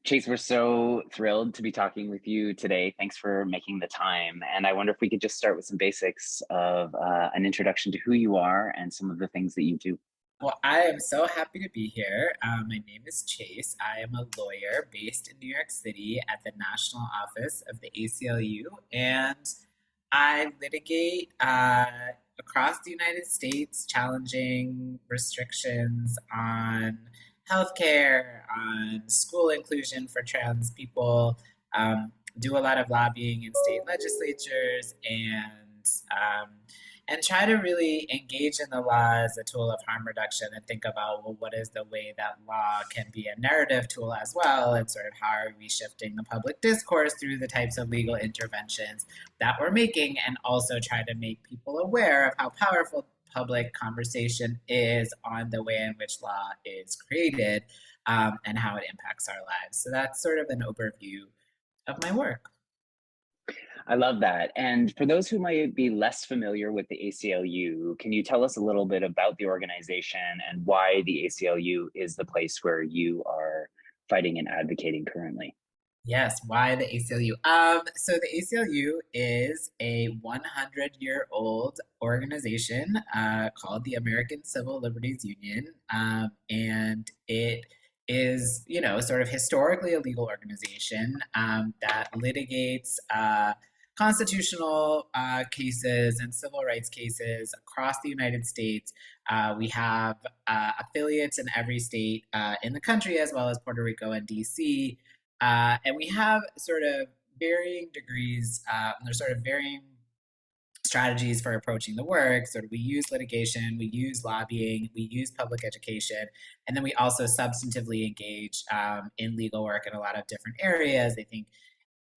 Chase, we're so thrilled to be talking with you today. Thanks for making the time. And I wonder if we could just start with some basics of an introduction to who you are and some of the things that you do. Well, I am so happy to be here. My name is Chase. I am a lawyer based in New York City at the National Office of the ACLU, and I litigate across the United States, challenging restrictions on healthcare, on school inclusion for trans people, do a lot of lobbying in state legislatures, um, and try to really engage in the law as a tool of harm reduction and think about, well, what is the way that law can be a narrative tool as well, and sort of how are we shifting the public discourse through the types of legal interventions that we're making, and also try to make people aware of how powerful public conversation is on the way in which law is created, and how it impacts our lives. So that's sort of an overview of my work. I love that. And for those who might be less familiar with the ACLU, can you tell us a little bit about the organization and why the ACLU is the place where you are fighting and advocating currently? Yes, why the ACLU? So the ACLU is a 100-year-old organization called the American Civil Liberties Union, and it is, sort of historically a legal organization that litigates constitutional cases and civil rights cases across the United States. We have affiliates in every state in the country, as well as Puerto Rico and DC. And we have sort of varying degrees, there's sort of varying strategies for approaching the work. Sort of we use litigation, we use lobbying, we use public education, and then we also substantively engage in legal work in a lot of different areas. I think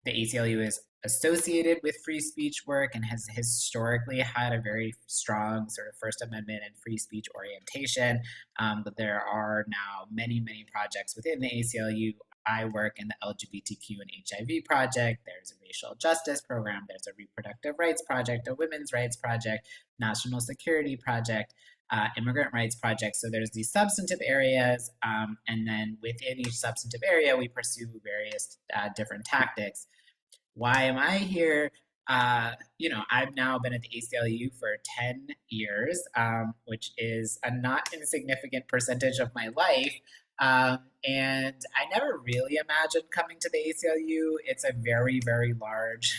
the ACLU is associated with free speech work and has historically had a very strong sort of First Amendment and free speech orientation. But there are now many, many projects within the ACLU. I work in the LGBTQ and HIV project. There's a racial justice program. There's a reproductive rights project, a women's rights project, national security project, immigrant rights project. So there's these substantive areas, and then within each substantive area, we pursue various different tactics. Why am I here? I've now been at the ACLU for 10 years, which is a not insignificant percentage of my life. And I never really imagined coming to the ACLU. It's a very, very large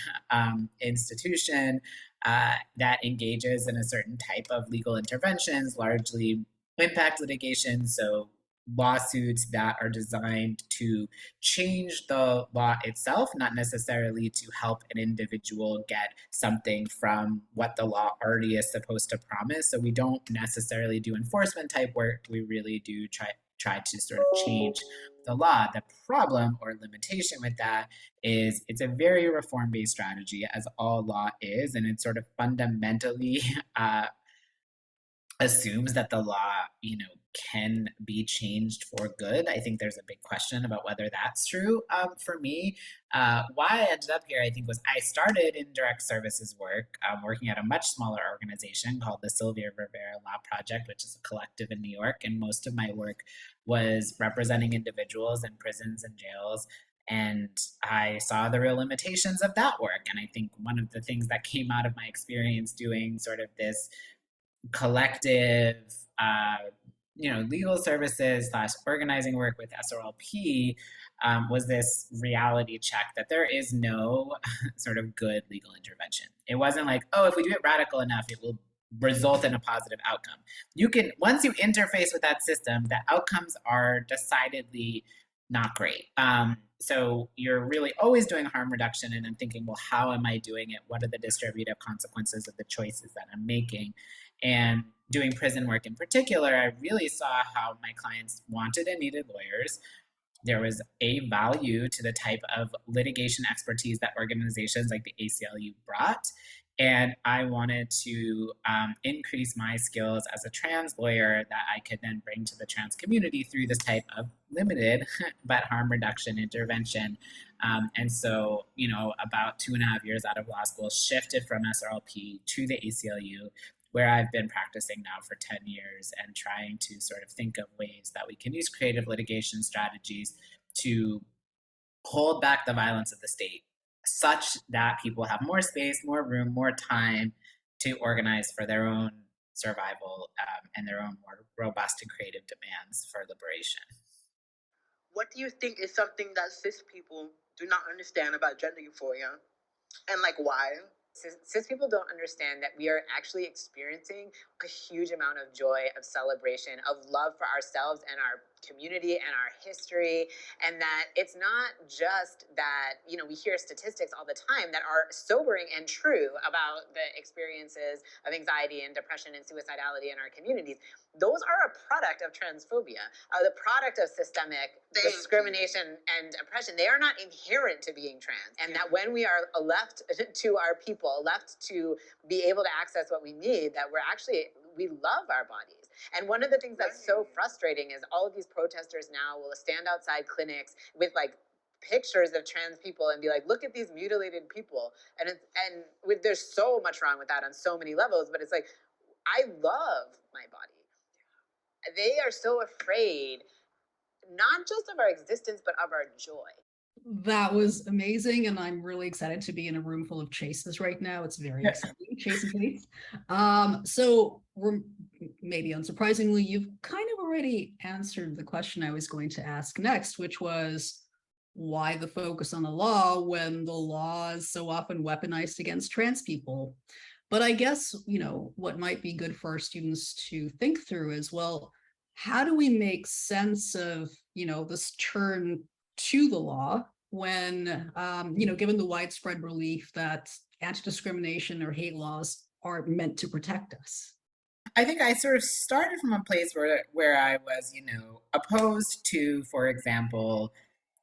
institution that engages in a certain type of legal interventions, largely impact litigation. So lawsuits that are designed to change the law itself, not necessarily to help an individual get something from what the law already is supposed to promise. So we don't necessarily do enforcement type work. We really do try to sort of change the law. The problem or limitation with that is it's a very reform based strategy, as all law is, and it's sort of fundamentally assumes that the law, can be changed for good. I think there's a big question about whether that's true. For me, why I ended up here, I think, was I started in direct services work, working at a much smaller organization called the Sylvia Rivera Law Project, which is a collective in New York. And most of my work was representing individuals in prisons and jails. And I saw the real limitations of that work. And I think one of the things that came out of my experience doing sort of this collective, legal services slash organizing work with SRLP, was this reality check that there is no sort of good legal intervention. It wasn't like, oh, if we do it radical enough, it will result in a positive outcome. You can, once you interface with that system, the outcomes are decidedly not great. So you're really always doing harm reduction and then thinking, well, how am I doing it? What are the distributive consequences of the choices that I'm making? And doing prison work in particular, I really saw how my clients wanted and needed lawyers. There was a value to the type of litigation expertise that organizations like the ACLU brought. And I wanted to increase my skills as a trans lawyer that I could then bring to the trans community through this type of limited but harm reduction intervention. And so, about 2.5 years out of law school, shifted from SRLP to the ACLU, where I've been practicing now for 10 years and trying to sort of think of ways that we can use creative litigation strategies to hold back the violence of the state such that people have more space, more room, more time to organize for their own survival and their own more robust and creative demands for liberation. What do you think is something that cis people do not understand about gender euphoria? And like why? Cis people don't understand that we are actually experiencing a huge amount of joy, of celebration, of love for ourselves and our community and our history. And that it's not just that, you know, we hear statistics all the time that are sobering and true about the experiences of anxiety and depression and suicidality in our communities. Those are a product of transphobia, the product of systemic discrimination and oppression. They are not inherent to being trans. And that when we are left to our people, left to be able to access what we need, that we love our bodies. And one of the things that's so frustrating is all of these protesters now will stand outside clinics with like pictures of trans people and be like, look at these mutilated people. There's so much wrong with that on so many levels, but it's like, I love my body. They are so afraid, not just of our existence, but of our joy. That was amazing, and I'm really excited to be in a room full of chases right now. It's very exciting, chase and chase. So maybe unsurprisingly, you've kind of already answered the question I was going to ask next, which was why the focus on the law when the law is so often weaponized against trans people? But I guess, you know, what might be good for our students to think through is, well, how do we make sense of, you know, this turn to the law when, you know, given the widespread belief that anti-discrimination or hate laws are meant to protect us? I think I sort of started from a place where I was, you know, opposed to, for example,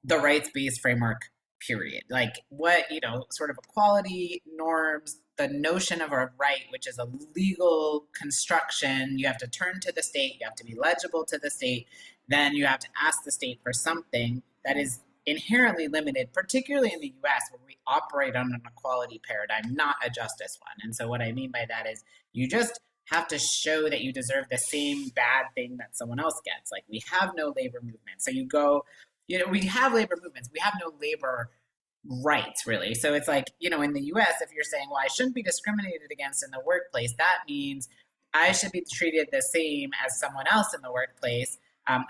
the rights-based framework, period. Like what, you know, sort of equality norms, the notion of a right, which is a legal construction. You have to turn to the state, you have to be legible to the state, then you have to ask the state for something that is inherently limited, particularly in the US, where we operate on an equality paradigm, not a justice one. And so what I mean by that is you just have to show that you deserve the same bad thing that someone else gets. Like we have no labor movement. So you go, you know, we have labor movements, we have no labor rights, really. So it's like, you know, in the US, if you're saying, well, I shouldn't be discriminated against in the workplace, that means I should be treated the same as someone else in the workplace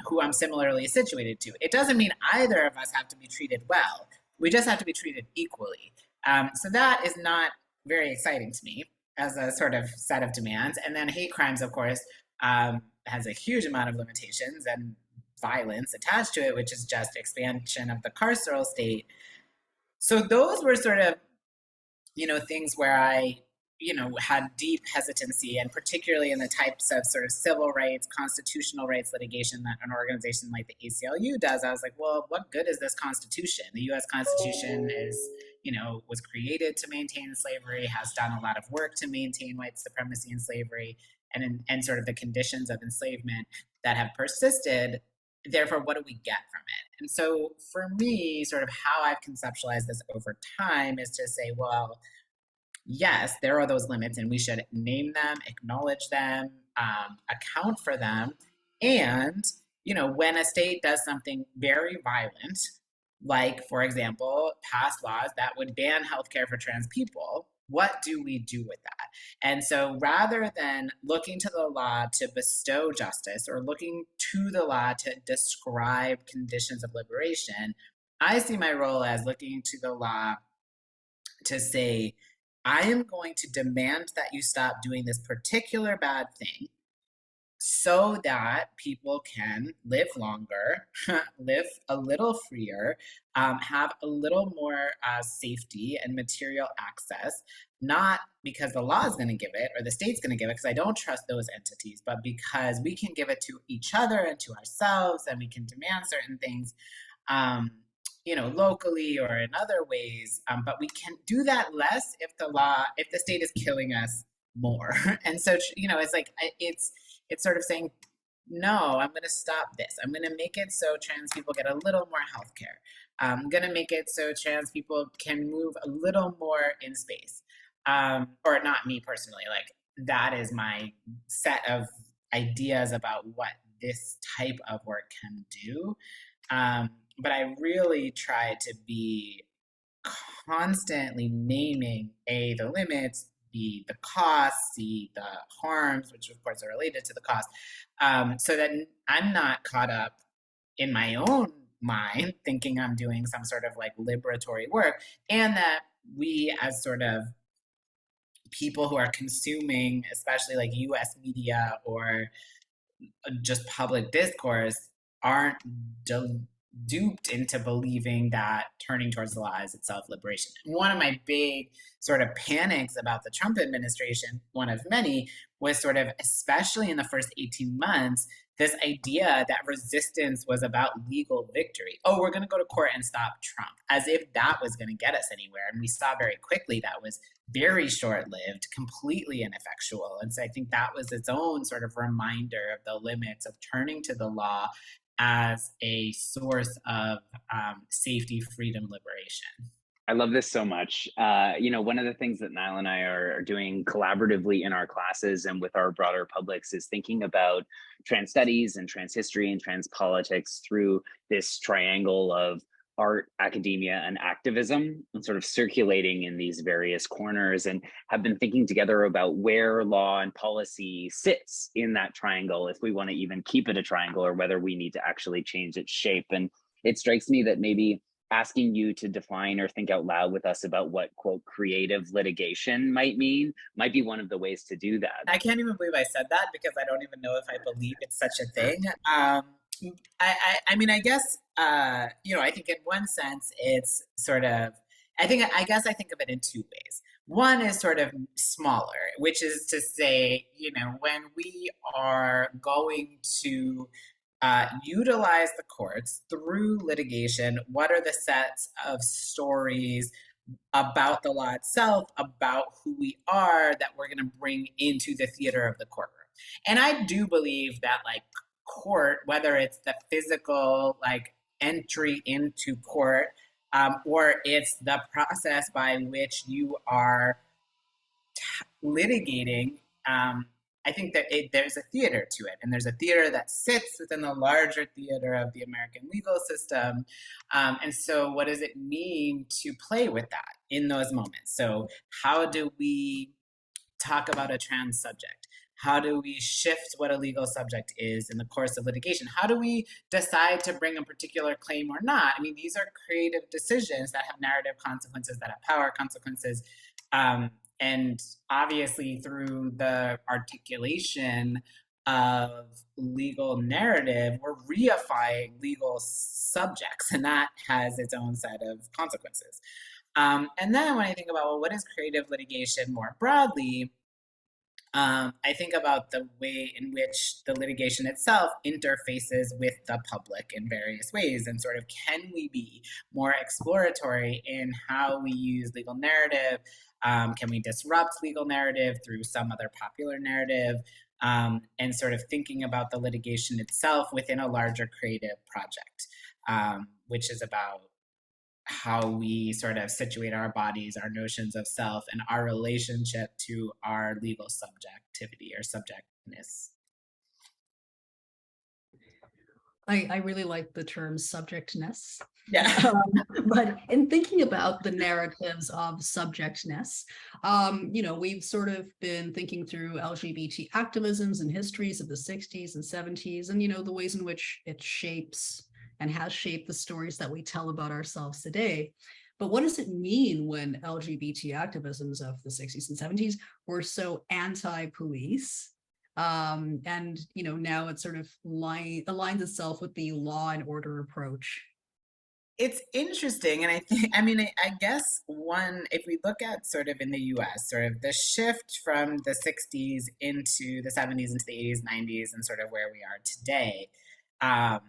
who I'm similarly situated to. It doesn't mean either of us have to be treated well. We just have to be treated equally. So that is not very exciting to me as a sort of set of demands. And then hate crimes, of course, has a huge amount of limitations and violence attached to it, which is just expansion of the carceral state. So those were sort of, you know, things where I, you know, had deep hesitancy, and particularly in the types of sort of civil rights, constitutional rights litigation that an organization like the ACLU does. I was like, well, what good is this Constitution? The US Constitution is, you know, was created to maintain slavery, has done a lot of work to maintain white supremacy and slavery, and sort of the conditions of enslavement that have persisted. Therefore, what do we get from it? And so for me, sort of how I've conceptualized this over time is to say, well, yes, there are those limits, and we should name them, acknowledge them, account for them. And, you know, when a state does something very violent, like, for example, pass laws that would ban healthcare for trans people, what do we do with that? And so rather than looking to the law to bestow justice or looking to the law to describe conditions of liberation, I see my role as looking to the law to say, I am going to demand that you stop doing this particular bad thing so that people can live longer, live a little freer, have a little more safety and material access, not because the law is going to give it or the state's going to give it, because I don't trust those entities, but because we can give it to each other and to ourselves, and we can demand certain things, you know, locally or in other ways, but we can do that less if the state is killing us more. And so, you know, it's like, it's sort of saying, no, I'm going to stop this. I'm going to make it so trans people get a little more healthcare. I'm going to make it so trans people can move a little more in space. Or not me personally, like that is my set of ideas about what this type of work can do. But I really try to be constantly naming the limits, the costs, the harms, which of course are related to the cost, so that I'm not caught up in my own mind thinking I'm doing some sort of like liberatory work, and that we as sort of people who are consuming, especially like US media or just public discourse, aren't duped into believing that turning towards the law is itself liberation. One of my big sort of panics about the Trump administration, one of many, was sort of, especially in the first 18 months, this idea that resistance was about legal victory. Oh, we're going to go to court and stop Trump, as if that was going to get us anywhere. And we saw very quickly that was very short-lived, completely ineffectual. And so I think that was its own sort of reminder of the limits of turning to the law as a source of safety, freedom, liberation. I love this so much. One of the things that Niall and I are doing collaboratively in our classes and with our broader publics is thinking about trans studies and trans history and trans politics through this triangle of art, academia, and activism, and sort of circulating in these various corners, and have been thinking together about where law and policy sits in that triangle, if we want to even keep it a triangle, or whether we need to actually change its shape. And it strikes me that maybe asking you to define or think out loud with us about what, quote, creative litigation might mean might be one of the ways to do that. I can't even believe I said that, because I don't even know if I believe it's such a thing. I mean, I guess, I think in one sense it's sort of, I guess I think of it in two ways. One is sort of smaller, which is to say, when we are going to utilize the courts through litigation, what are the sets of stories about the law itself, about who we are, that we're going to bring into the theater of the courtroom. And I do believe that like court, whether it's the physical like entry into court, or it's the process by which you are litigating, I think that there's a theater to it, and there's a theater that sits within the larger theater of the American legal system. And so what does it mean to play with that in those moments? So how do we talk about a trans subject? How do we shift what a legal subject is in the course of litigation? How do we decide to bring a particular claim or not? I mean, these are creative decisions that have narrative consequences, that have power consequences. And obviously through the articulation of legal narrative, we're reifying legal subjects, and that has its own set of consequences. And then when I think about, well, what is creative litigation more broadly, I think about the way in which the litigation itself interfaces with the public in various ways, and sort of, can we be more exploratory in how we use legal narrative? Can we disrupt legal narrative through some other popular narrative? And sort of thinking about the litigation itself within a larger creative project, which is about how we sort of situate our bodies, our notions of self, and our relationship to our legal subjectivity or subjectness. I really like the term subjectness. Yeah. But in thinking about the narratives of subjectness, we've sort of been thinking through LGBT activisms and histories of the 60s and 70s, and, the ways in which it shapes and has shaped the stories that we tell about ourselves today. But what does it mean when LGBT activisms of the 60s and 70s were so anti-police? And now it sort of aligns itself with the law and order approach. It's interesting, and I guess if we look at sort of in the US, sort of the shift from the 60s into the 70s, into the 80s, 90s, and sort of where we are today, I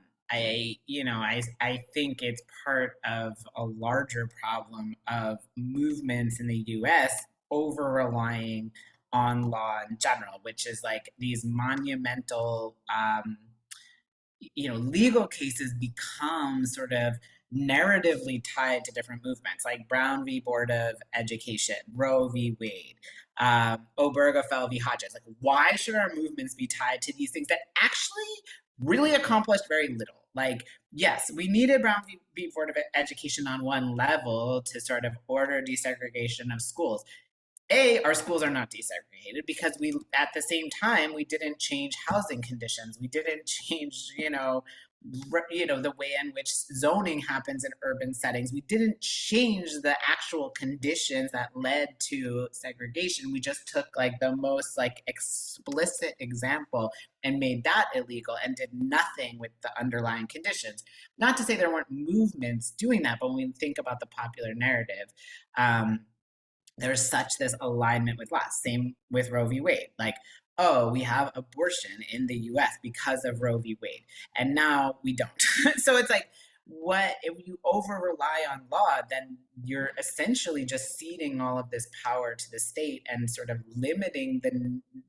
think it's part of a larger problem of movements in the US over relying on law in general, which is like these monumental, legal cases become sort of narratively tied to different movements, like Brown v. Board of Education, Roe v. Wade, Obergefell v. Hodges. Like, why should our movements be tied to these things that actually really accomplished very little? Like, yes, we needed Brown v. Board of Education on one level to sort of order desegregation of schools. Our schools are not desegregated because we, at the same time, we didn't change housing conditions. We didn't change, the way in which zoning happens in urban settings. We didn't change the actual conditions that led to segregation. We just took like the most like explicit example and made that illegal and did nothing with the underlying conditions. Not to say there weren't movements doing that, but when we think about the popular narrative, there's such this alignment with law. Same with Roe v. Wade. Like, oh, we have abortion in the US because of Roe v. Wade, and now we don't. So it's like, what if you over rely on law, then you're essentially just ceding all of this power to the state and sort of limiting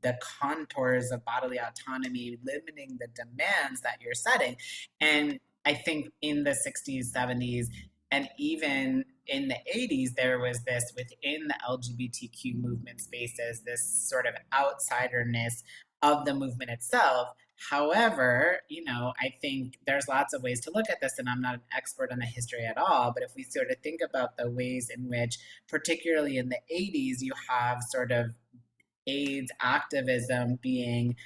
the contours of bodily autonomy, limiting the demands that you're setting. And I think in the 60s, 70s, and even in the 80s, there was this within the LGBTQ movement spaces, this sort of outsiderness of the movement itself. However, I think there's lots of ways to look at this, and I'm not an expert on the history at all, but if we sort of think about the ways in which, particularly in the 80s, you have sort of AIDS activism being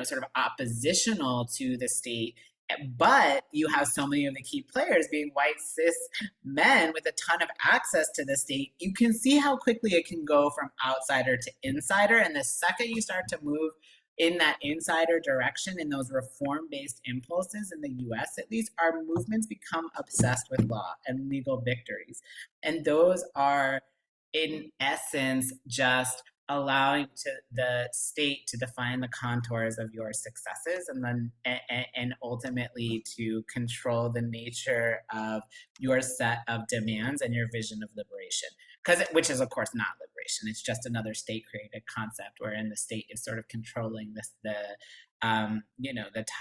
sort of oppositional to the state, but you have so many of the key players being white cis men with a ton of access to the state. You can see how quickly it can go from outsider to insider, and the second you start to move in that insider direction, in those reform-based impulses in the US at least, our movements become obsessed with law and legal victories, and those are in essence just allowing to the state to define the contours of your successes, and then and ultimately to control the nature of your set of demands and your vision of liberation, which is of course not liberation. It's just another state created concept wherein the state is sort of controlling the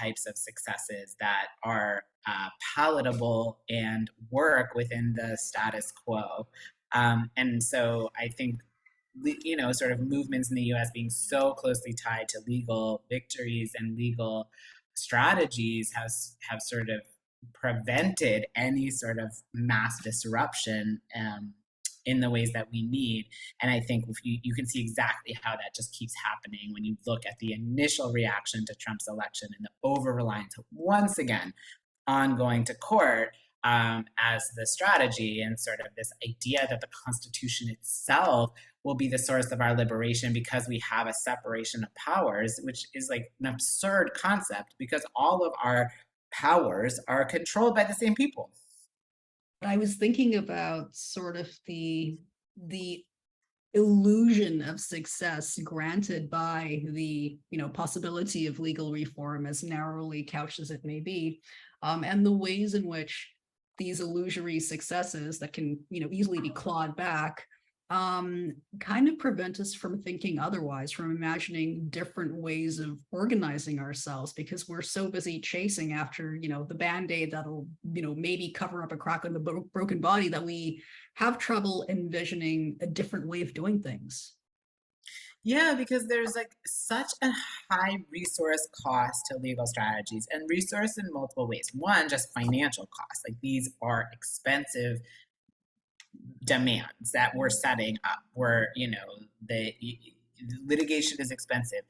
types of successes that are palatable and work within the status quo. And so I think sort of movements in the US being so closely tied to legal victories and legal strategies have sort of prevented any sort of mass disruption in the ways that we need. And I think you can see exactly how that just keeps happening when you look at the initial reaction to Trump's election and the over-reliance, once again, on going to court as the strategy, and sort of this idea that the Constitution itself will be the source of our liberation because we have a separation of powers, which is like an absurd concept because all of our powers are controlled by the same people. I was thinking about sort of the illusion of success granted by the possibility of legal reform, as narrowly couched as it may be, and the ways in which these illusory successes that can easily be clawed back kind of prevent us from thinking otherwise, from imagining different ways of organizing ourselves, because we're so busy chasing after the band-aid that'll maybe cover up a crack in the broken body, that we have trouble envisioning a different way of doing things. Yeah, because there's like such a high resource cost to legal strategies, and resource in multiple ways. One, just financial costs. Like, these are expensive demands that we're setting up, where the litigation is expensive.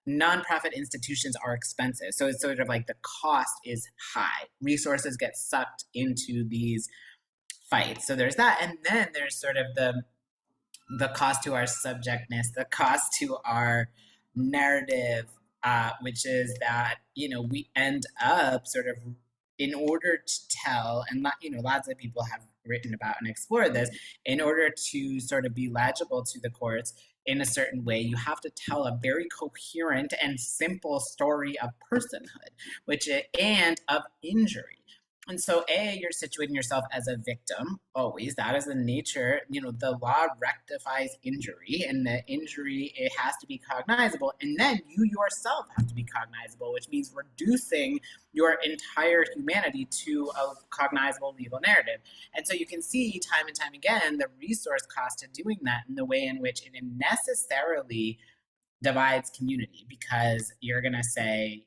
Nonprofit institutions are expensive, so it's sort of like the cost is high. Resources get sucked into these fights, so there's that. And then there's sort of the cost to our subjectness, the cost to our narrative, which is that we end up sort of, in order to tell, and lots of people have written about and explored this, in order to sort of be legible to the courts in a certain way, you have to tell a very coherent and simple story of personhood, and of injury. And so, you're situating yourself as a victim, always. That is the nature. The law rectifies injury, and the injury, it has to be cognizable. And then you yourself have to be cognizable, which means reducing your entire humanity to a cognizable legal narrative. And so you can see time and time again the resource cost to doing that, in the way in which it necessarily divides community, because you're going to say,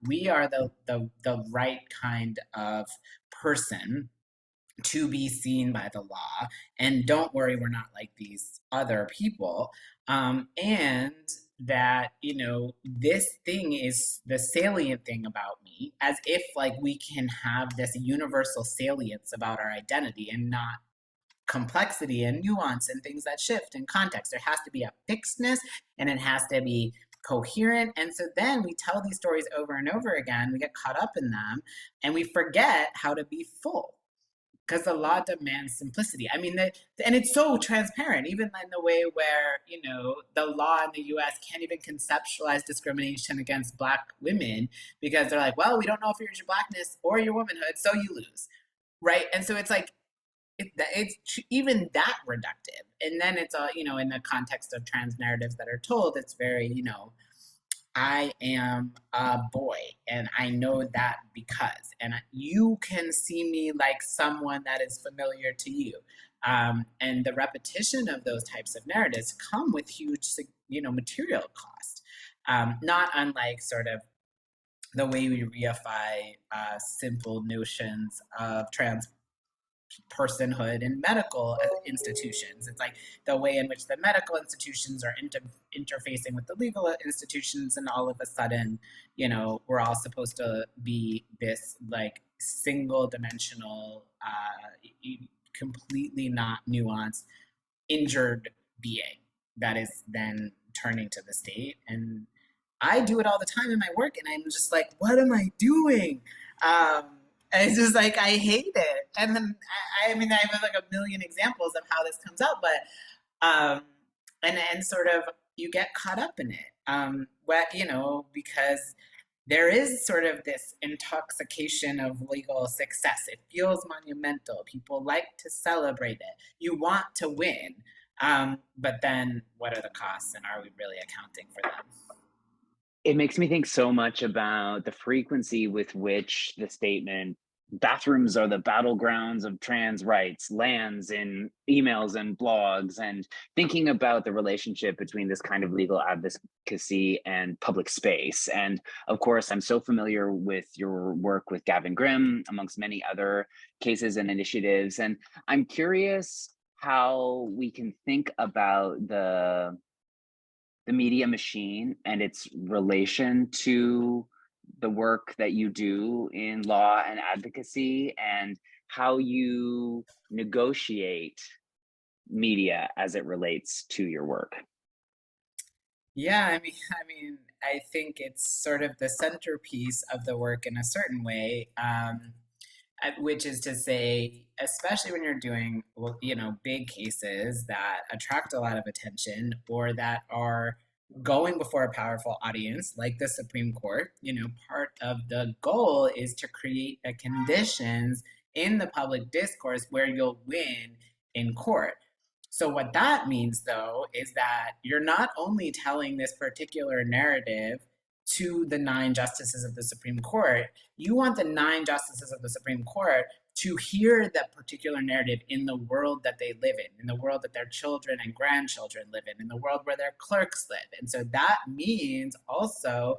we are the right kind of person to be seen by the law, and don't worry, we're not like these other people. And that, you know, this thing is the salient thing about me, as if like we can have this universal salience about our identity and not complexity and nuance and things that shift in context. There has to be a fixedness, and it has to be coherent. And so then we tell these stories over and over again, we get caught up in them, and we forget how to be full, because the law demands simplicity. I mean, and it's so transparent, even in the way where, you know, the law in the US can't even conceptualize discrimination against Black women, because they're like, well, we don't know if it's your Blackness or your womanhood, so you lose, right? And so it's like, it's even that reductive. And then it's, you know, in the context of trans narratives that are told, it's very, you know, I am a boy, and I know that because, and you can see me like someone that is familiar to you. And the repetition of those types of narratives come with huge, you know, material cost. Not unlike sort of the way we reify simple notions of trans personhood in medical institutions. It's like the way in which the medical institutions are interfacing with the legal institutions, and all of a sudden, you know, we're all supposed to be this like single dimensional, completely not nuanced, injured being that is then turning to the state. And I do it all the time in my work, and I'm just like, what am I doing? It's just like, I hate it. And then, I mean, I have like a million examples of how this comes out, but, and sort of, you get caught up in it. You know, because there is sort of this intoxication of legal success. It feels monumental. People like to celebrate it. You want to win. But then what are the costs, and are we really accounting for them? It makes me think so much about the frequency with which the statement bathrooms are the battlegrounds of trans rights lands in emails and blogs, and thinking about the relationship between this kind of legal advocacy and public space. And of course, I'm so familiar with your work with Gavin Grimm, amongst many other cases and initiatives. And I'm curious how we can think about the media machine and its relation to the work that you do in law and advocacy, and how you negotiate media as it relates to your work. Yeah, I think it's sort of the centerpiece of the work in a certain way, which is to say, especially when you're doing, well, you know, big cases that attract a lot of attention, or that are going before a powerful audience like the Supreme Court. You know, part of the goal is to create the conditions in the public discourse where you'll win in court. So, what that means, though, is that you're not only telling this particular narrative to the 9 justices of the Supreme Court, you want the 9 justices of the Supreme Court to hear that particular narrative in the world that they live in the world that their children and grandchildren live in the world where their clerks live. And so that means also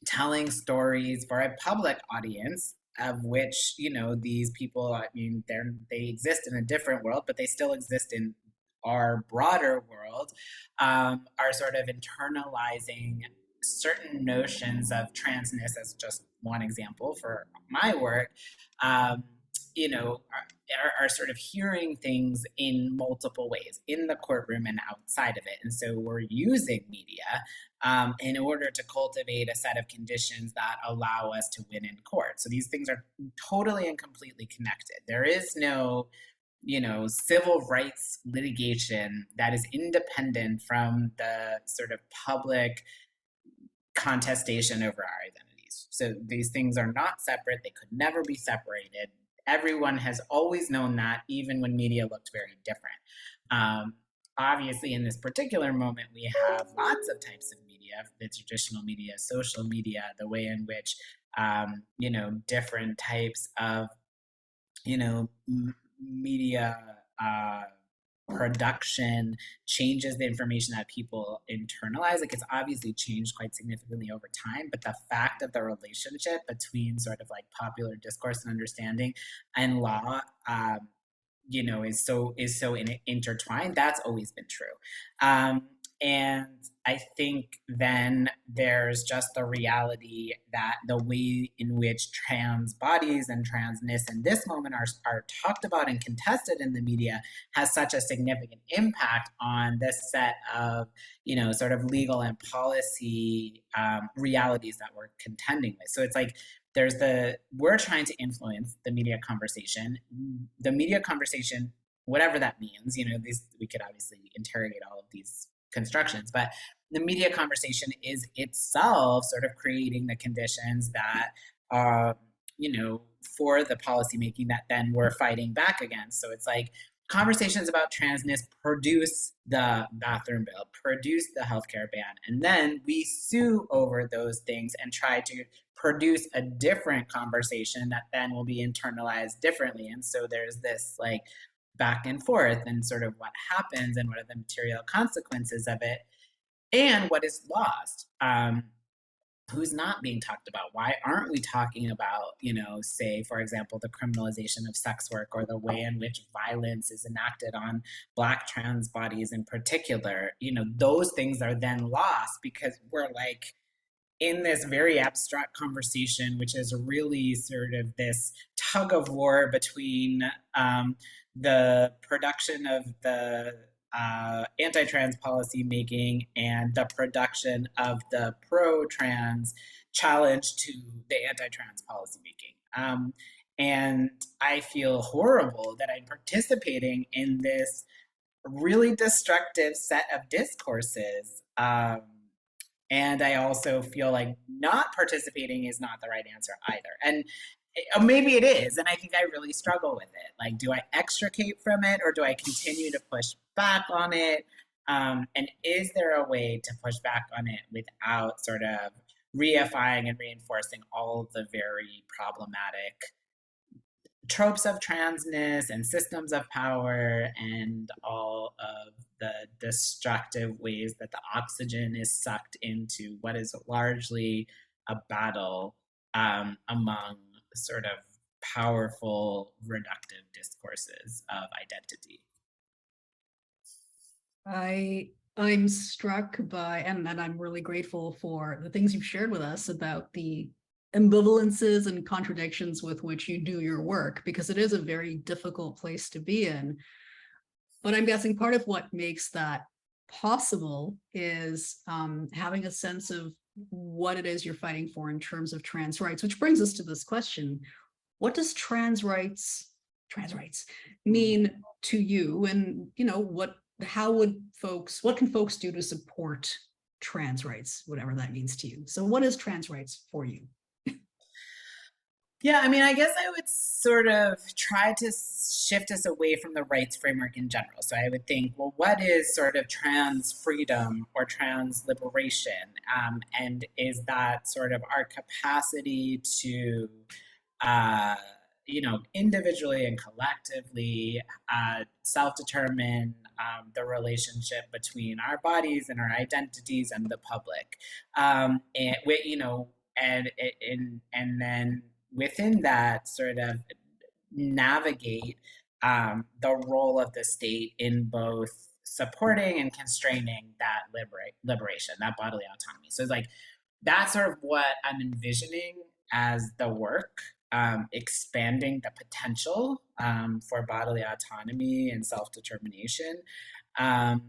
telling stories for a public audience, of which, you know, these people, I mean, they exist in a different world, but they still exist in our broader world, are sort of internalizing certain notions of transness, as just one example for my work, you know, are sort of hearing things in multiple ways in the courtroom and outside of it. And so we're using media in order to cultivate a set of conditions that allow us to win in court. So these things are totally and completely connected. There is no, you know, civil rights litigation that is independent from the sort of public contestation over our identities. So these things are not separate. They could never be separated. Everyone has always known that, even when media looked very different. Obviously, in this particular moment, we have lots of types of media: the traditional media, social media, the way in which, you know, different types of, you know, media production changes the information that people internalize. Like, it's obviously changed quite significantly over time, but the fact of the relationship between sort of like popular discourse and understanding and law, is so intertwined. That's always been true. And I think then there's just the reality that the way in which trans bodies and transness in this moment are talked about and contested in the media has such a significant impact on this set of, sort of legal and policy realities that we're contending with. So it's like, we're trying to influence the media conversation. The media conversation, whatever that means, we could obviously interrogate all of these constructions, but the media conversation is itself sort of creating the conditions that for the policymaking that then we're fighting back against. So it's like conversations about transness produce the bathroom bill, produce the healthcare ban, and then we sue over those things and try to produce a different conversation that then will be internalized differently. And so there's this like back and forth and sort of what happens and what are the material consequences of it and what is lost. Who's not being talked about? Why aren't we talking about, say, for example, the criminalization of sex work or the way in which violence is enacted on Black trans bodies in particular? Those things are then lost because we're like in this very abstract conversation, which is really sort of this tug of war between the production of the anti-trans policy making and the production of the pro-trans challenge to the anti-trans policy making. And I feel horrible that I'm participating in this really destructive set of discourses. And I also feel like not participating is not the right answer either. And maybe it is, and I think I really struggle with it. Like, do I extricate from it or do I continue to push back on it? And is there a way to push back on it without sort of reifying and reinforcing all of the very problematic tropes of transness and systems of power and all of the destructive ways that the oxygen is sucked into what is largely a battle among sort of powerful reductive discourses of identity? I'm struck by, and I'm really grateful for the things you've shared with us about the ambivalences and contradictions with which you do your work, because it is a very difficult place to be in. But I'm guessing part of what makes that possible is having a sense of what it is you're fighting for in terms of trans rights, which brings us to this question. What does trans rights mean to you? And, what can folks do to support trans rights, whatever that means to you? So what is trans rights for you? Yeah, I mean, I guess I would sort of try to shift us away from the rights framework in general. So I would think, well, what is sort of trans freedom or trans liberation? And is that sort of our capacity to, individually and collectively self-determine the relationship between our bodies and our identities and the public, and then within that sort of navigate the role of the state in both supporting and constraining that liberation, that bodily autonomy. So it's like that's sort of what I'm envisioning as the work, expanding the potential for bodily autonomy and self-determination. And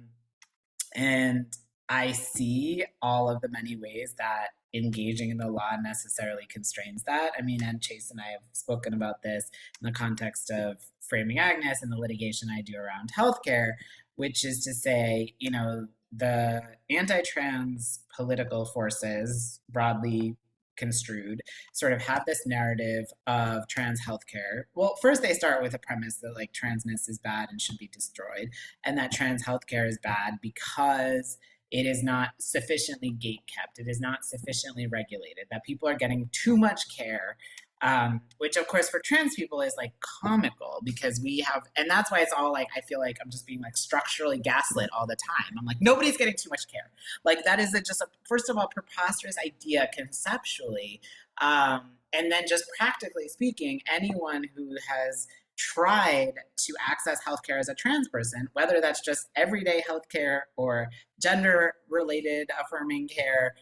I see all of the many ways that engaging in the law necessarily constrains that. I mean, and Chase and I have spoken about this in the context of Framing Agnes and the litigation I do around healthcare, which is to say, the anti-trans political forces, broadly construed, sort of have this narrative of trans healthcare. Well, first they start with a premise that like transness is bad and should be destroyed, and that trans healthcare is bad because it is not sufficiently gatekept, it is not sufficiently regulated, that people are getting too much care which of course for trans people is like comical because we have, and that's why it's all like, I feel like I'm just being like structurally gaslit all the time. I'm like, nobody's getting too much care. Like that is just a, first of all, preposterous idea conceptually. And then just practically speaking, anyone who has tried to access healthcare as a trans person, whether that's just everyday healthcare or gender related affirming care,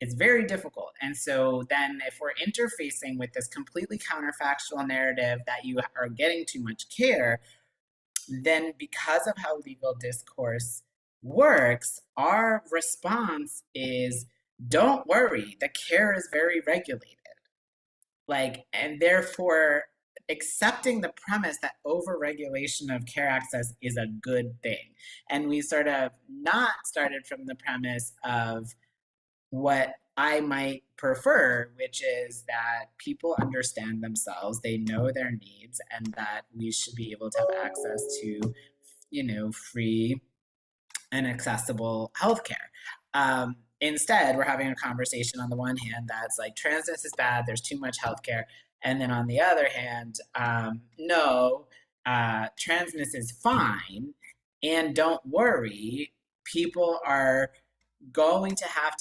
it's very difficult. And so then if we're interfacing with this completely counterfactual narrative that you are getting too much care, then because of how legal discourse works, our response is don't worry, the care is very regulated. Like, and therefore accepting the premise that overregulation of care access is a good thing. And we sort of not started from the premise of what I might prefer, which is that people understand themselves, they know their needs, and that we should be able to have access to, you know, free and accessible healthcare. Instead, we're having a conversation on the one hand that's like transness is bad, there's too much healthcare, and then on the other hand, no, transness is fine, and don't worry, people are going to have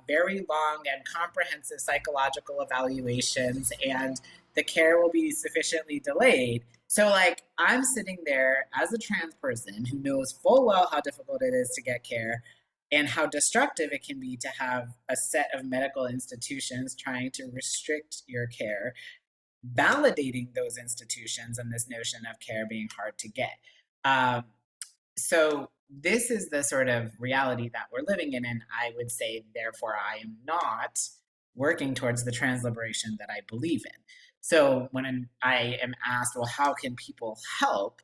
very long and comprehensive psychological evaluations, and the care will be sufficiently delayed. So, like, I'm sitting there as a trans person who knows full well how difficult it is to get care and how destructive it can be to have a set of medical institutions trying to restrict your care, validating those institutions and this notion of care being hard to get. So this is the sort of reality that we're living in, and I would say, therefore, I am not working towards the trans liberation that I believe in. So when I am asked, well, how can people help?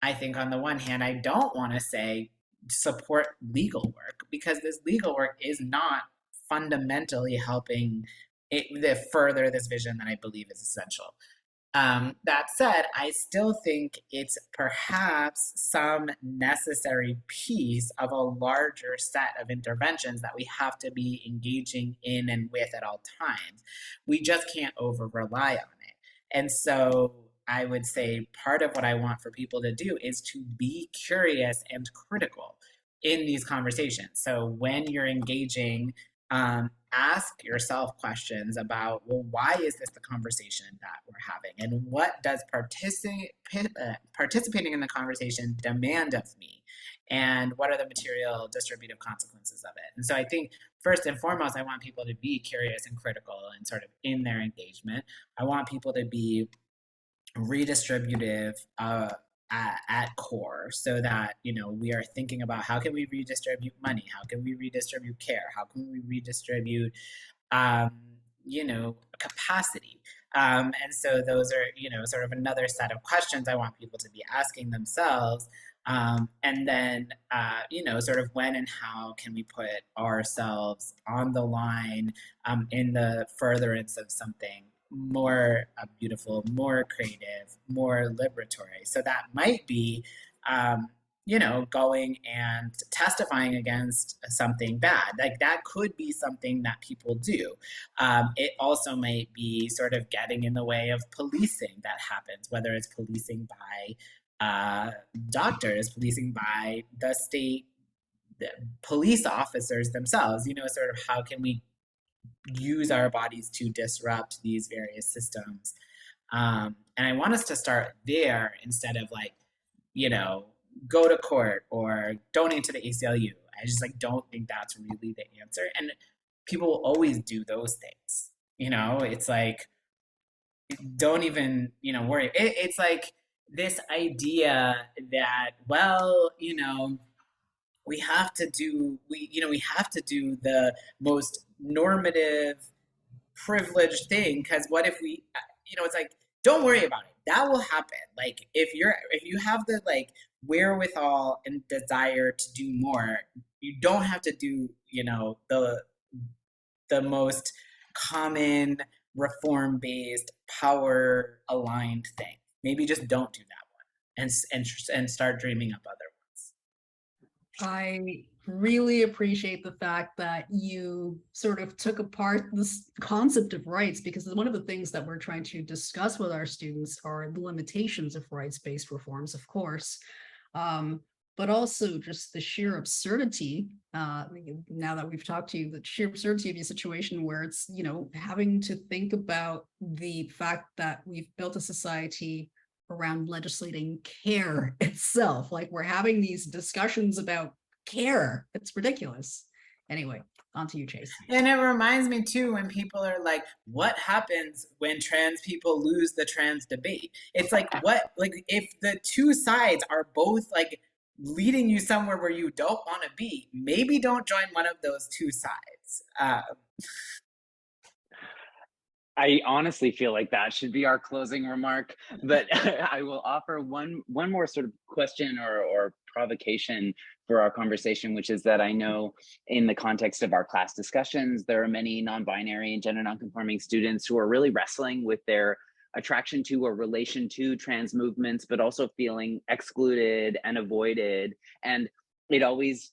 I think on the one hand, I don't want to say support legal work because this legal work is not fundamentally helping further this vision that I believe is essential. That said, I still think it's perhaps some necessary piece of a larger set of interventions that we have to be engaging in and with at all times. We just can't over rely on it. And so I would say part of what I want for people to do is to be curious and critical in these conversations. So when you're engaging, ask yourself questions about, well, why is this the conversation that we're having? And what does participating in the conversation demand of me? And what are the material distributive consequences of it? And so I think first and foremost, I want people to be curious and critical and sort of in their engagement. I want people to be redistributive at core, so that, you know, we are thinking about how can we redistribute money, how can we redistribute care, how can we redistribute you know, capacity. And so those are, you know, sort of another set of questions I want people to be asking themselves. And then, you know, sort of when and how can we put ourselves on the line in the furtherance of something more beautiful, more creative, more liberatory. So that might be, you know, going and testifying against something bad. Like that could be something that people do. It also might be sort of getting in the way of policing that happens, whether it's policing by doctors, policing by the state, the police officers themselves, you know, sort of how can we use our bodies to disrupt these various systems. And I want us to start there instead of like, you know, go to court or donate to the ACLU. I just like don't think that's really the answer. And people will always do those things. You know, it's like, don't even, you know, worry. It's like this idea that, well, you know, we have to do the most normative privileged thing, because what if we, you know, it's like, don't worry about it, that will happen. Like if you have the like wherewithal and desire to do more, you don't have to do, you know, the most common reform based power aligned thing. Maybe just don't do that one and start dreaming up other ones. really appreciate the fact that you sort of took apart this concept of rights, because one of the things that we're trying to discuss with our students are the limitations of rights-based reforms, of course, but also just the sheer absurdity, now that we've talked to you, the sheer absurdity of a situation where it's, you know, having to think about the fact that we've built a society around legislating care itself. Like, we're having these discussions about care. It's ridiculous. Anyway, on to you, Chase. And it reminds me too when people are like, what happens when trans people lose the trans debate? It's like, what, like, if the two sides are both like leading you somewhere where you don't want to be, maybe don't join one of those two sides. I honestly feel like that should be our closing remark, but I will offer one more sort of question or provocation for our conversation, which is that I know in the context of our class discussions, there are many non-binary and gender non-conforming students who are really wrestling with their attraction to or relation to trans movements, but also feeling excluded and avoided. And it always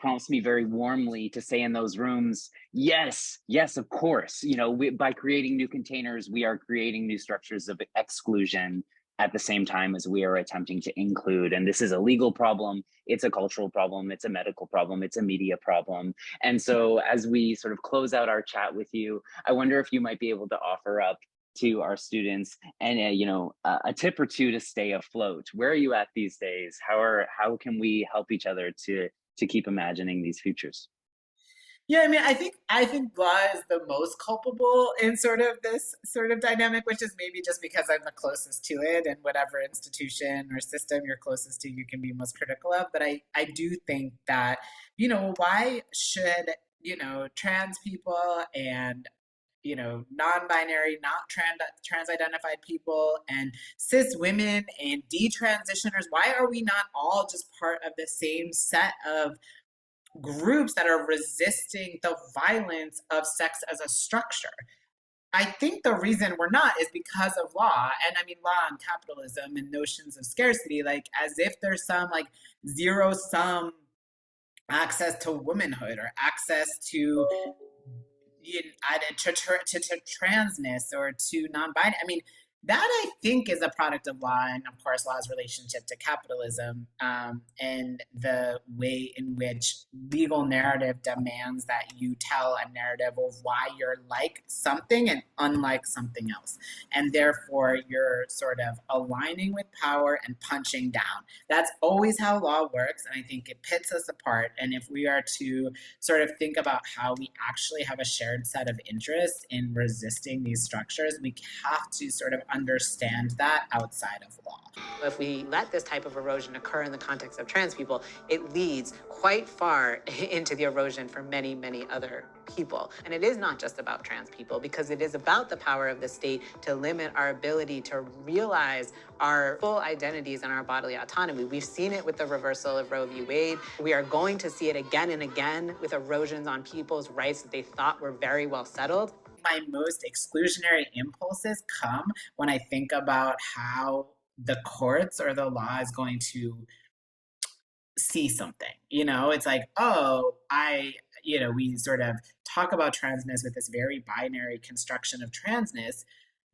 prompts me very warmly to say in those rooms, yes, of course, you know, by creating new containers, we are creating new structures of exclusion at the same time as we are attempting to include. And this is a legal problem, it's a cultural problem, it's a medical problem, it's a media problem. And so as we sort of close out our chat with you, I wonder if you might be able to offer up to our students and a tip or two to stay afloat. Where are you at these days? How can we help each other to keep imagining these futures? Yeah, I mean, I think law is the most culpable in sort of this sort of dynamic, which is maybe just because I'm the closest to it, and whatever institution or system you're closest to, you can be most critical of. But I do think that, you know, why should, you know, trans people and, you know, non-binary, not trans-identified people and cis women and detransitioners, why are we not all just part of the same set of groups that are resisting the violence of sex as a structure? I think the reason we're not is because of law. And I mean, law and capitalism and notions of scarcity, like as if there's some like zero sum access to womanhood or access to, to transness or to non-binary. I mean, that I think is a product of law, and of course law's relationship to capitalism, and the way in which legal narrative demands that you tell a narrative of why you're like something and unlike something else. And therefore you're sort of aligning with power and punching down. That's always how law works, and I think it pits us apart. And if we are to sort of think about how we actually have a shared set of interests in resisting these structures, we have to sort of understand that outside of law. If we let this type of erosion occur in the context of trans people, it leads quite far into the erosion for many, many other people. And it is not just about trans people, because it is about the power of the state to limit our ability to realize our full identities and our bodily autonomy. We've seen it with the reversal of Roe v. Wade. We are going to see it again and again with erosions on people's rights that they thought were very well settled. My most exclusionary impulses come when I think about how the courts or the law is going to see something. You know, it's like, oh, we sort of talk about transness with this very binary construction of transness,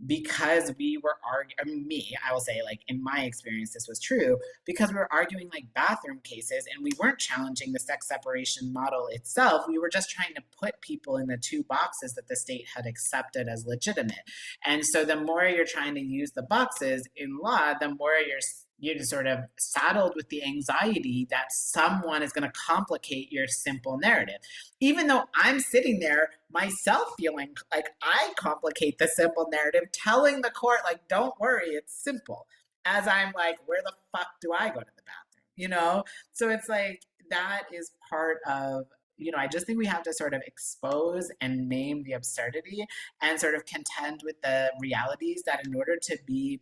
because we were arguing, I will say, like, in my experience, this was true, because we were arguing like bathroom cases, and we weren't challenging the sex separation model itself. We were just trying to put people in the two boxes that the state had accepted as legitimate. And so the more you're trying to use the boxes in law, the more you're sort of saddled with the anxiety that someone is going to complicate your simple narrative. Even though I'm sitting there myself feeling like I complicate the simple narrative, telling the court, like, don't worry, it's simple. As I'm like, where the fuck do I go to the bathroom? You know? So it's like, that is part of, you know, I just think we have to sort of expose and name the absurdity and sort of contend with the realities that in order to be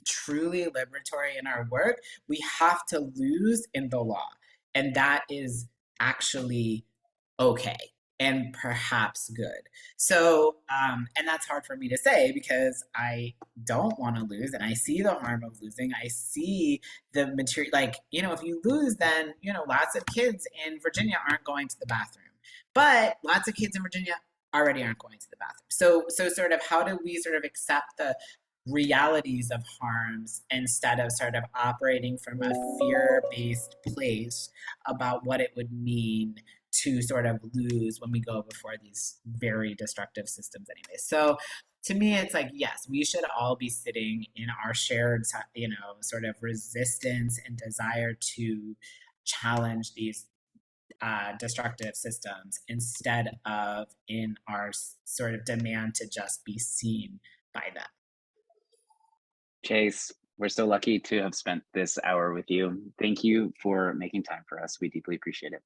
truly liberatory in our work, we have to lose in the law. And that is actually okay. and perhaps good. So, and that's hard for me to say because I don't want to lose and I see the harm of losing. I see the material, like, you know, if you lose, then, you know, lots of kids in Virginia aren't going to the bathroom, but lots of kids in Virginia already aren't going to the bathroom. So sort of how do we sort of accept the realities of harms instead of sort of operating from a fear-based place about what it would mean to sort of lose when we go before these very destructive systems anyway. So to me, it's like, yes, we should all be sitting in our shared, you know, sort of resistance and desire to challenge these destructive systems instead of in our sort of demand to just be seen by them. Chase, we're so lucky to have spent this hour with you. Thank you for making time for us. We deeply appreciate it.